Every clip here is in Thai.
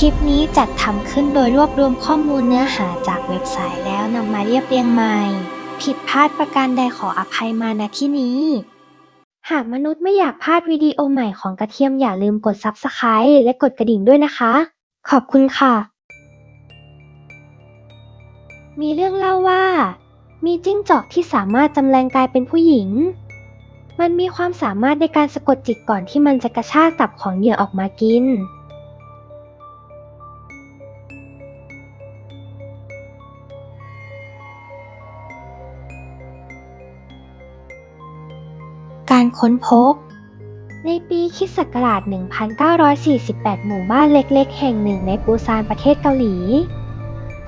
คลิปนี้จัดทำขึ้นโดยรวบรวมข้อมูลเนื้อหาจากเว็บไซต์แล้วนำมาเรียบเรียงใหม่ ผิดพลาดประการใดขออภัยมาณที่นี้ หากมนุษย์ไม่อยากพลาดวิดีโอใหม่ของกระเทียมอย่าลืมกด Subscribe และกดกระดิ่งด้วยนะคะ ขอบคุณค่ะ มีเรื่องเล่าว่า มีจิ้งจอกที่สามารถจำแรงกายเป็นผู้หญิง มันมีความสามารถในการสะกดจิตก่อนที่มันจะกระชากตับของเหยื่อออกมากิน การค้นพบ ในปีค.ศ. 1948 หมู่บ้านเล็กๆ แห่งหนึ่งในปูซานประเทศเกาหลี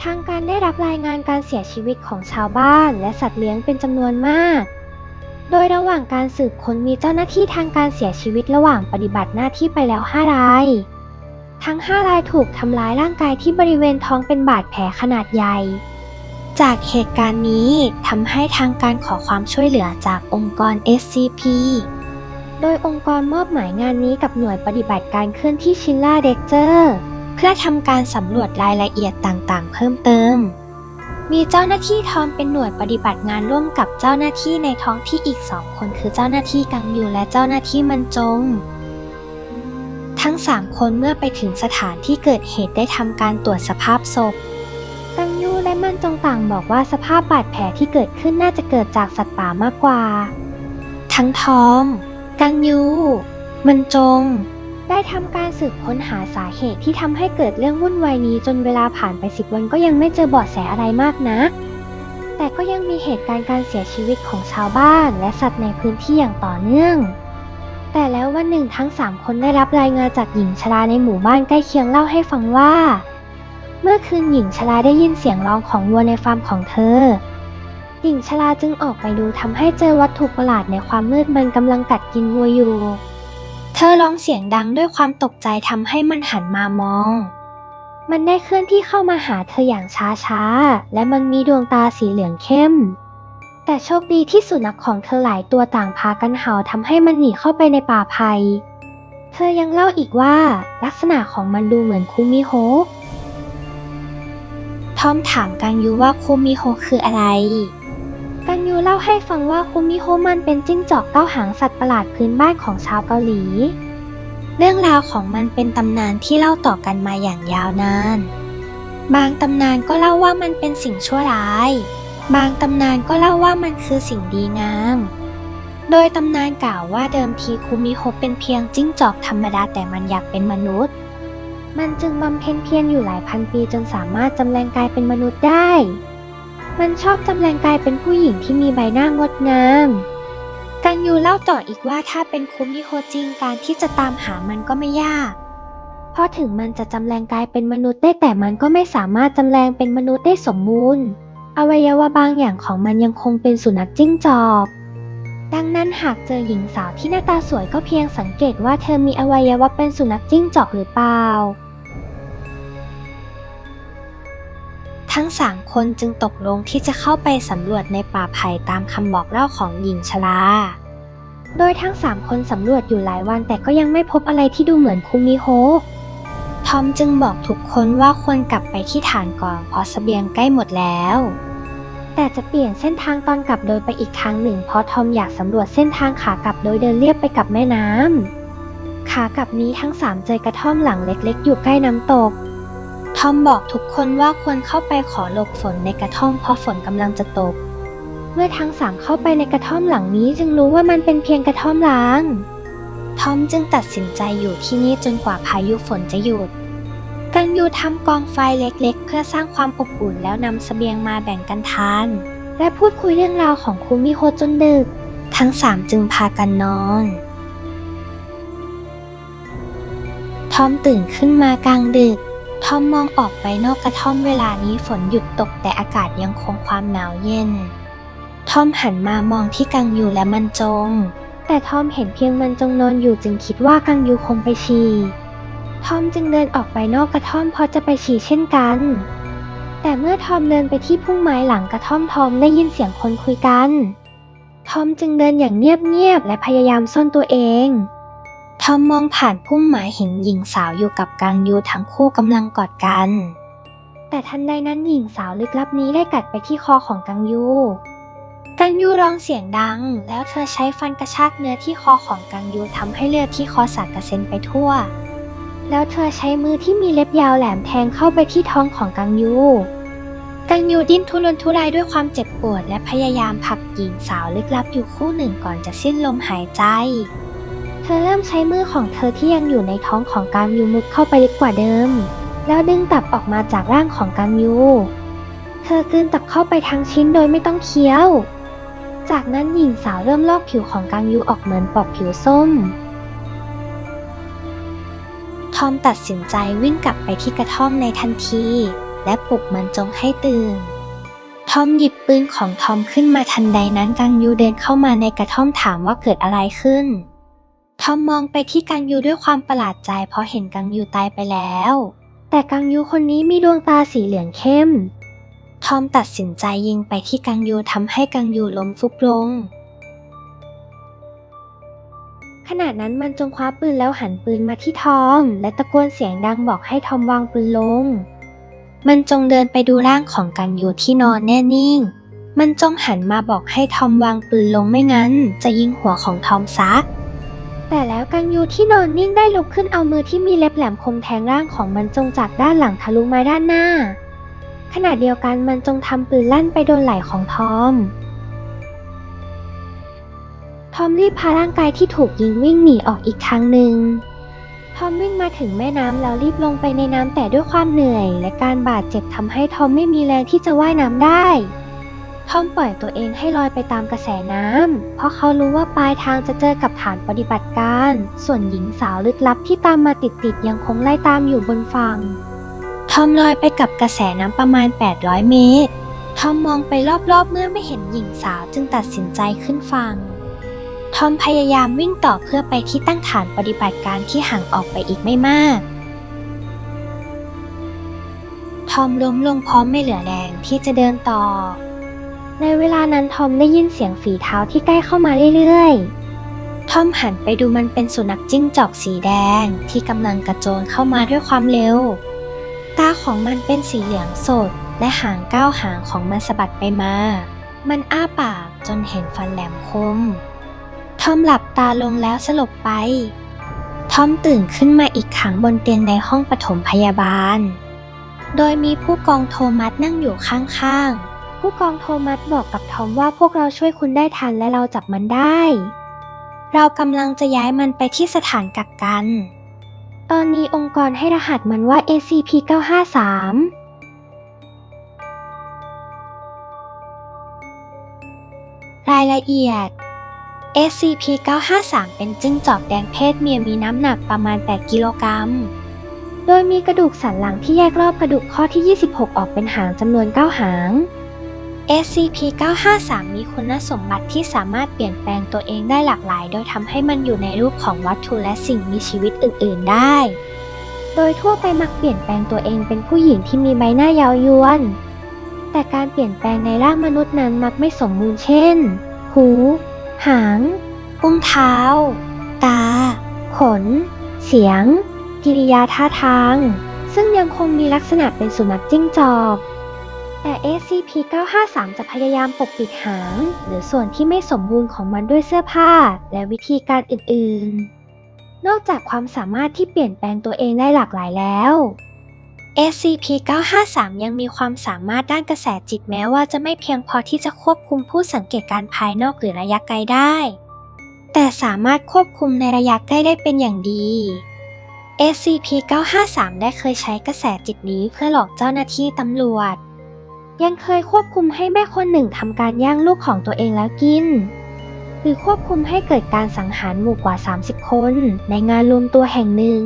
ทางการได้รับรายงานการเสียชีวิตของชาวบ้านและสัตว์เลี้ยงเป็นจำนวนมาก โดยระหว่างการสืบค้นมีเจ้าหน้าที่ทางการเสียชีวิตระหว่างปฏิบัติหน้าที่ไปแล้ว5 ราย ทั้ง5 รายถูกทำร้ายร่างกายที่บริเวณท้องเป็นบาดแผลขนาดใหญ่ จากเหตุการณ์นี้ทำให้ทางการขอความช่วยเหลือจากองค์กร SCP โดยองค์กรมอบหมายงานนี้กับหน่วยปฏิบัติการเคลื่อนที่ชินล่าเด็กเจอร์เพื่อทำการสำรวจรายละเอียดต่างๆเพิ่มเติม มีเจ้าหน้าที่ทอมเป็นหน่วยปฏิบัติงานร่วมกับเจ้าหน้าที่ในท้องที่อีก2 คนคือเจ้าหน้าที่กังยูและเจ้าหน้าที่มันจง ทั้ง3 คนเมื่อไปถึงสถานที่เกิดเหตุได้ทำการตรวจสภาพศพ กังยูและมันจงต่างบอกว่าสภาพบาดแผลที่เกิดขึ้นน่าจะเกิดจากสัตว์ป่ามากกว่า ทั้งทอม กังยู มันจง ได้ทำการสืบค้นหาสาเหตุที่ทำให้เกิดเรื่องวุ่นวายนี้จนเวลาผ่านไป10 วันก็ยังไม่เจอเบาะแสอะไรมากนัก แต่ก็ยังมีเหตุการณ์การเสียชีวิตของชาวบ้านและสัตว์ในพื้นที่อย่างต่อเนื่อง แต่แล้ววันหนึ่งทั้ง3 คนได้รับรายงานจากหญิงชราในหมู่บ้านใกล้เคียงเล่าให้ฟังว่า เมื่อคืนหญิงชราได้ยินเสียงร้องของวัวในฟาร์มของเธอ หญิงชราจึงออกไปดูทำให้เจอวัตถุประหลาดในความมืดมันกำลังกัดกินวัวอยู่ เธอร้องเสียงดังด้วยความตกใจทำให้มันหันมามอง มันได้เคลื่อนที่เข้ามาหาเธออย่างช้าๆ และมันมีดวงตาสีเหลืองเข้ม แต่โชคดีที่สุนัขของเธอหลายตัวต่างพากันเห่าทำให้มันหนีเข้าไปในป่าไผ่เธอยังเล่าอีกว่าลักษณะของมันดูเหมือนคุมิโฮะทอมถามกังยูว่าคุมิโฮะคืออะไร กังยูเล่าให้ฟังว่าคุมิโฮะมันเป็นจิ้งจอก9 หางสัตว์ประหลาดพื้นบ้านของชาวเกาหลี เรื่องราวของมันเป็นตำนานที่เล่าต่อกันมาอย่างยาวนาน บางตำนานก็เล่าว่ามันเป็นสิ่งชั่วร้าย บางตำนานก็เล่าว่ามันคือสิ่งดีงาม โดยตำนานกล่าวว่าเดิมทีคุมิโฮะเป็นเพียงจิ้งจอกธรรมดาแต่มันอยากเป็นมนุษย์ มันจึงบำเพ็ญเพียรอยู่หลายพันปีจนสามารถจำแรงกายเป็นมนุษย์ได้ มันชอบจำแรงกายเป็นผู้หญิงที่มีใบหน้างดงาม กังยูเล่าต่ออีกว่าถ้าเป็นคุมิโฮะจริงการที่จะตามหามันก็ไม่ยาก เพราะถึงมันจะจำแรงกายเป็นมนุษย์ได้แต่มันก็ไม่สามารถจำแรงเป็นมนุษย์ได้สมบูรณ์ อวัยวะบางอย่างของมันยังคงเป็นสุนัขจิ้งจอก ดังนั้นหากเจอหญิงสาวที่หน้าตาสวยก็เพียงสังเกตว่าเธอมีอวัยวะเป็นสุนัขจิ้งจอกหรือเปล่า ทั้ง3 คนจึงตกลงที่จะเข้าไปสำรวจในป่าไผ่ตามคำบอกเล่าของหญิงชรา โดยทั้ง3 คนสำรวจอยู่หลายวันแต่ก็ยังไม่พบอะไรที่ดูเหมือนคุมิโฮะ ทอมจึงบอกทุกคนว่าควรกลับไปที่ฐานก่อนเพราะเสบียงใกล้หมดแล้ว แต่จะเปลี่ยนเส้นทางตอนกลับโดยไปอีกทางหนึ่งเพราะทอมอยากสำรวจเส้นทางขากลับโดยเดินเลียบไปกับแม่น้ำ ขากลับนี้ทั้ง3เจอกระท่อมหลังเล็กๆอยู่ใกล้น้ำตก ทอมบอกทุกคนว่าควรเข้าไปขอหลบฝนในกระท่อมเพราะฝนกำลังจะตก เมื่อทั้ง3เข้าไปในกระท่อมหลังนี้จึงรู้ว่ามันเป็นเพียงกระท่อมร้าง ทอมจึงตัดสินใจอยู่ที่นี่จนกว่าพายุฝนจะหยุด กังยูทำกองไฟเล็กๆเพื่อสร้างความอบอุ่นแล้วนำเสบียงมาแบ่งกันทาน และพูดคุยเรื่องราวของคุมิโฮะจนดึก ทั้ง3จึงพากันนอน ทอมตื่นขึ้นมากลางดึก ทอมมองออกไปนอกกระท่อมเวลานี้ฝนหยุดตกแต่อากาศยังคงความหนาวเย็น ทอมหันมามองที่กังยูและมันจง แต่ทอมเห็นเพียงมันจงนอนอยู่จึงคิดว่ากังยูคงไปฉี่ ทอมจึงเดินออกไปนอกกระท่อมเพราะจะไปฉี่เช่นกัน แต่เมื่อทอมเดินไปที่พุ่มไม้หลังกระท่อมทอมได้ยินเสียงคนคุยกัน ทอมจึงเดินอย่างเงียบๆและพยายามซ่อนตัวเอง ทอมมองผ่านพุ่มไม้เห็นหญิงสาวอยู่กับกังยูทั้งคู่กำลังกอดกัน แต่ทันใดนั้นหญิงสาวลึกลับนี้ได้กัดไปที่คอของกังยูร้องเสียงดังแล้วเธอใช้ฟันกระชากเนื้อที่คอของกังยูทำให้เลือดที่คอสาดกระเซ็นไปทั่วแล้วเธอใช้มือที่มีเล็บยาวแหลมแทงเข้าไปที่ท้องของกังยูดิ้นทุรนทุรายด้วยความเจ็บปวดและพยายามผลักหญิงสาวลึกลับอยู่ครู่หนึ่งก่อนจะสิ้นลมหายใจเธอเริ่มใช้มือของเธอที่ยังอยู่ในท้องของกังยูมุดเข้าไปลึกกว่าเดิมแล้วดึงตับออกมาจากร่างของกังยูเธอกลืนตับเข้าไปทั้งชิ้นโดยไม่ต้องเคี้ยวจากนั้นหญิงสาวเริ่มลอกผิวของกังยูออกเหมือนปอกผิวส้มทอมตัดสินใจวิ่งกลับไปที่กระท่อมในทันทีและปลุกมันจงให้ตื่นทอมหยิบปืนของทอมขึ้นมาทันใดนั้นกังยูเดินเข้ามาในกระท่อมถามว่าเกิดอะไรขึ้นทอมมองไปที่กังยูด้วยความประหลาดใจเพราะเห็นกังยูตายไปแล้วแต่กังยูคนนี้มีดวงตาสีเหลืองเข้มทอมตัดสินใจยิงไปที่กังยูทำให้กังยูล้มฟุบลงขณะนั้นมันจงคว้าปืนแล้วหันปืนมาที่ทอมและตะโกนเสียงดังบอกให้ทอมวางปืนลงมันจงเดินไปดูร่างของกังยูที่นอนแน่นิ่งมันจงหันมาบอกให้ทอมวางปืนลงไม่งั้นจะยิงหัวของทอมซะแต่แล้วกังยูที่นอนนิ่งได้ลุกขึ้นเอามือที่มีเล็บแหลมคมแทงร่างของมันจงจากด้านหลังทะลุมาด้านหน้าขณะเดียวกันมันจงทำปืนลั่นไปโดนไหล่ของทอมรีบพาร่างกายที่ถูกยิงวิ่งหนีออกอีกทางหนึ่งทอมวิ่งมาถึงแม่น้ำแล้วรีบลงไปในน้ำแต่ด้วยความเหนื่อยและการบาดเจ็บทำให้ทอมไม่มีแรงที่จะว่ายน้ำได้ทอมปล่อยตัวเองให้ลอยไปตามกระแสน้ำเพราะเขารู้ว่าปลายทางจะเจอกับฐานปฏิบัติการส่วนหญิงสาวลึกลับที่ตามมาติดยังคงไล่ตามอยู่บนฝั่งทอมลอยไปกับกระแสน้ำประมาณ800 เมตรทอมมองไปรอบๆเมื่อไม่เห็นหญิงสาวจึงตัดสินใจขึ้นฝั่งทอมพยายามวิ่งต่อเพื่อไปที่ตั้งฐานปฏิบัติการที่ห่างออกไปอีกไม่มากทอมล้มลงพร้อมไม่เหลือแรงที่จะเดินต่อในเวลานั้นทอมได้ยินเสียงฝีเท้าที่ใกล้เข้ามาเรื่อยๆทอมหันไปดูมันเป็นสุนัขจิ้งจอกสีแดงที่กำลังกระโจนเข้ามาด้วยความเร็วตาของมันเป็นสีเหลืองสดและหาง9 หางของมันสะบัดไปมามันอ้าปากจนเห็นฟันแหลมคมทอมหลับตาลงแล้วสลบไปทอมตื่นขึ้นมาอีกครั้งบนเตียงในห้องปฐมพยาบาลโดยมีผู้กองโทมัสนั่งอยู่ข้างๆผู้กองโทมัสบอกกับทอมว่าพวกเราช่วยคุณได้ทันและเราจับมันได้เรากำลังจะย้ายมันไปที่สถานกักกันตอนนี้องค์กรให้รหัสมันว่า SCP-953 รายละเอียด SCP-953 เป็นจิ้งจอกแดงเพศเมียมีน้ำหนักประมาณ8 กิโลกรัมโดยมีกระดูกสันหลังที่แยกรอบกระดูกข้อที่26ออกเป็นหางจำนวน9 หาง SCP-953 มีคุณสมบัติที่สามารถเปลี่ยนแปลงตัวเองได้หลากหลายโดยทำให้มันอยู่ในรูปของวัตถุและสิ่งมีชีวิตอื่นๆได้โดยทั่วไปมักเปลี่ยนแปลงตัวเองเป็นผู้หญิงที่มีใบหน้ายาวยวนแต่การเปลี่ยนแปลงในร่างมนุษย์นั้นมักไม่สมบูรณ์เช่นหูหางอุ้งเท้าตาขนเสียงกิริยาท่าทางซึ่งยังคงมีลักษณะเป็นสุนัขจิ้งจอกแต่ SCP-953 จะพยายามปกปิดหางหรือส่วนที่ไม่สมบูรณ์ของมันด้วยเสื้อผ้าและวิธีการอื่นๆนอกจากความสามารถที่เปลี่ยนแปลงตัวเองได้หลากหลายแล้ว SCP-953 ยังมีความสามารถด้านกระแสจิตแม้ว่าจะไม่เพียงพอที่จะควบคุมผู้สังเกตการภายนอกหรือระยะไกลได้แต่สามารถควบคุมในระยะใกล้ได้เป็นอย่างดี SCP-953 ได้เคยใช้กระแสจิตนี้เพื่อหลอกเจ้าหน้าที่ตำรวจยังเคยควบคุมให้แม่คนหนึ่งทำการย่างลูกของตัวเองแล้วกินหรือควบคุมให้เกิดการสังหารหมู่กว่า30 คนในงานรวมตัวแห่งหนึ่ง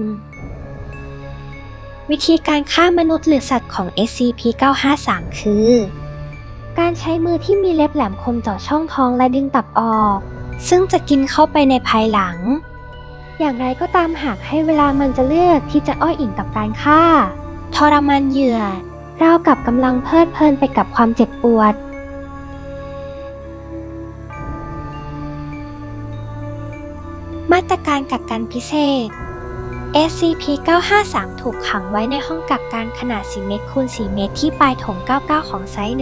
วิธีการฆ่ามนุษย์หรือสัตว์ของ SCP-953 คือการใช้มือที่มีเล็บแหลมคมเจาะช่องท้องและดึงตับออกซึ่งจะกินเข้าไปในภายหลังอย่างไรก็ตามหากให้เวลามันจะเลือกที่จะอ้อยอิงกับการฆ่าทรมานเหยื่อราวกับกำลังเพลิดเพลินไปกับความเจ็บปวดมาตร ตรการกักกันพิเศษ SCP-953 ถูกขังไว้ในห้องกักกันขนาด 4 เมตรคูณ 4 เมตรที่ปลายโถง 99 ของไซต์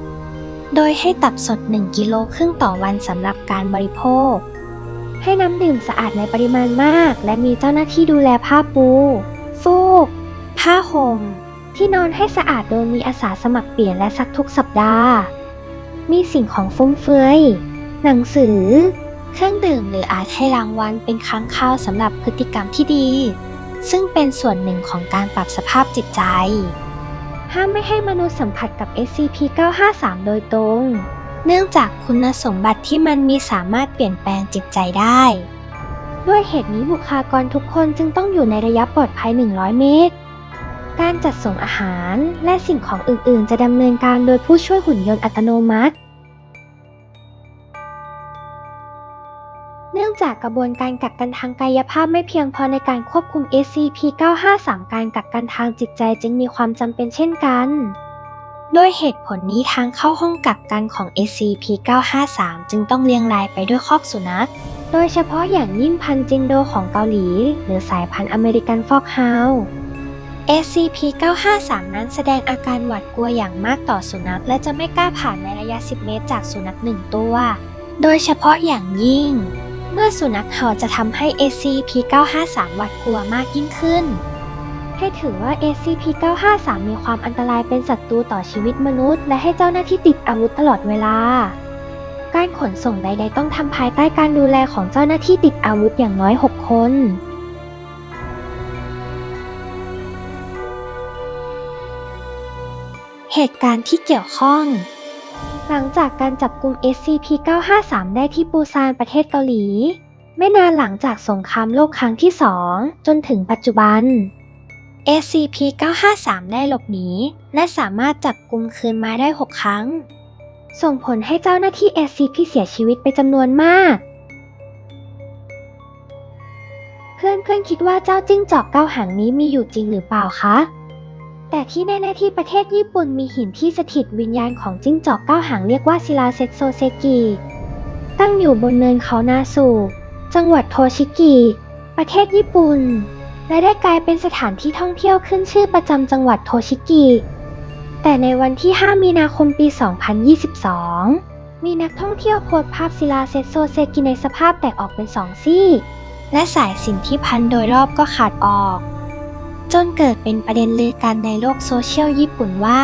17 โดยให้ตับสด 1 กิโลครึ่งต่อวันสำหรับการบริโภค ให้น้ำดื่มสะอาดในปริมาณมาก และมีเจ้าหน้าที่ดูแลผ้าปู ฟูก ผ้าห่ม ที่นอนให้สะอาดโดยมีอาสาสมัครเปลี่ยนและซักทุกสัปดาห์ มีสิ่งของฟุ่มเฟือย หนังสือ เครื่องดื่มหรืออาจให้รางวัลเป็นครั้งคราวสำหรับพฤติกรรมที่ดี ซึ่งเป็นส่วนหนึ่งของการปรับสภาพจิตใจ ห้ามไม่ให้มนุษย์สัมผัสกับ SCP-953 โดยตรง เนื่องจากคุณสมบัติที่มันมีสามารถเปลี่ยนแปลงจิตใจได้ ด้วยเหตุนี้บุคลากรทุกคนจึงต้องอยู่ในระยะปลอดภัย 100 เมตร การจัดส่งอาหารและสิ่งของอื่นๆ จะดำเนินการโดยผู้ช่วยหุ่นยนต์อัตโนมัติ เนื่องจากกระบวนการกักกันทางกายภาพไม่เพียงพอในการควบคุม SCP-953 การกักกันทางจิตใจจึงมีความจำเป็นเช่นกันด้วยเหตุผลนี้ทางเข้าห้องกักกันของ SCP-953 จึงต้องเรียงรายไปด้วยคอกสุนัข โดยเฉพาะอย่างยิ่งพันธุ์จิงโดของเกาหลีหรือสายพันธุ์อเมริกันฟอกเฮาส์ SCP-953 นั้นแสดงอาการหวาดกลัวอย่างมากต่อสุนัขและจะไม่กล้าผ่านในระยะ 10 เมตรจากสุนัข1 ตัว โดยเฉพาะอย่างยิ่งเมื่อสุนัขเห่าจะทำให้ SCP-953 หวาดกลัวมากยิ่งขึ้น ให้ถือว่า SCP-953 มีความอันตรายเป็นศัตรูต่อชีวิตมนุษย์และให้เจ้าหน้าที่ติดอาวุธตลอดเวลา การขนส่งใดๆต้องทำภายใต้การดูแลของเจ้าหน้าที่ติดอาวุธอย่างน้อย 6 คน เหตุการณ์ที่เกี่ยวข้อง หลังจากการจับกุม SCP-953 ได้ที่ปูซานประเทศเกาหลี ไม่นานหลังจากสงครามโลกครั้งที่ 2 จนถึงปัจจุบัน SCP-953 ได้หลบหนีและสามารถจับกุมคืนมาได้ 6 ครั้ง ส่งผลให้เจ้าหน้าที่ SCP เสียชีวิตไปจำนวนมาก เพื่อนๆคิดว่าเจ้าจิ้งจอก9 หางนี้มีอยู่จริงหรือเปล่าคะ แต่ที่แน่ๆที่ประเทศญี่ปุ่นมีหินที่สถิตวิญญาณของจิ้งจอก9 หางเรียกว่าศิลาเซตโซเซกิ ตั้งอยู่บนเนินเขานาสุจังหวัดโทชิกิ ประเทศญี่ปุ่น และได้กลายเป็นสถานที่ท่องเที่ยวขึ้นชื่อประจำจังหวัดโทชิกิ แต่ในวันที่ 5 มีนาคมปี 2022 มีนักท่องเที่ยวโพสต์ภาพศิลาเซตโซเซกิในสภาพแตกออกเป็น2 ซี่ และสายสิญจน์ที่พันโดยรอบก็ขาดออก จนเกิดเป็นประเด็นลือกันในโลกโซเชียลญี่ปุ่นว่า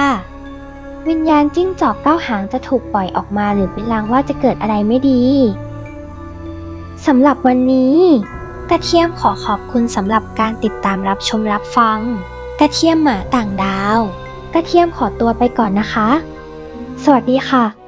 วิญญาณจิ้งจอก9 หางจะถูกปล่อยออกมาหรือเป็นลางว่าจะเกิดอะไรไม่ดีสำหรับวันนี้กระเทียมขอขอบคุณสำหรับการติดตามรับชมรับฟังกระเทียมหมาต่างดาวกระเทียมขอตัวไปก่อนนะคะสวัสดีค่ะ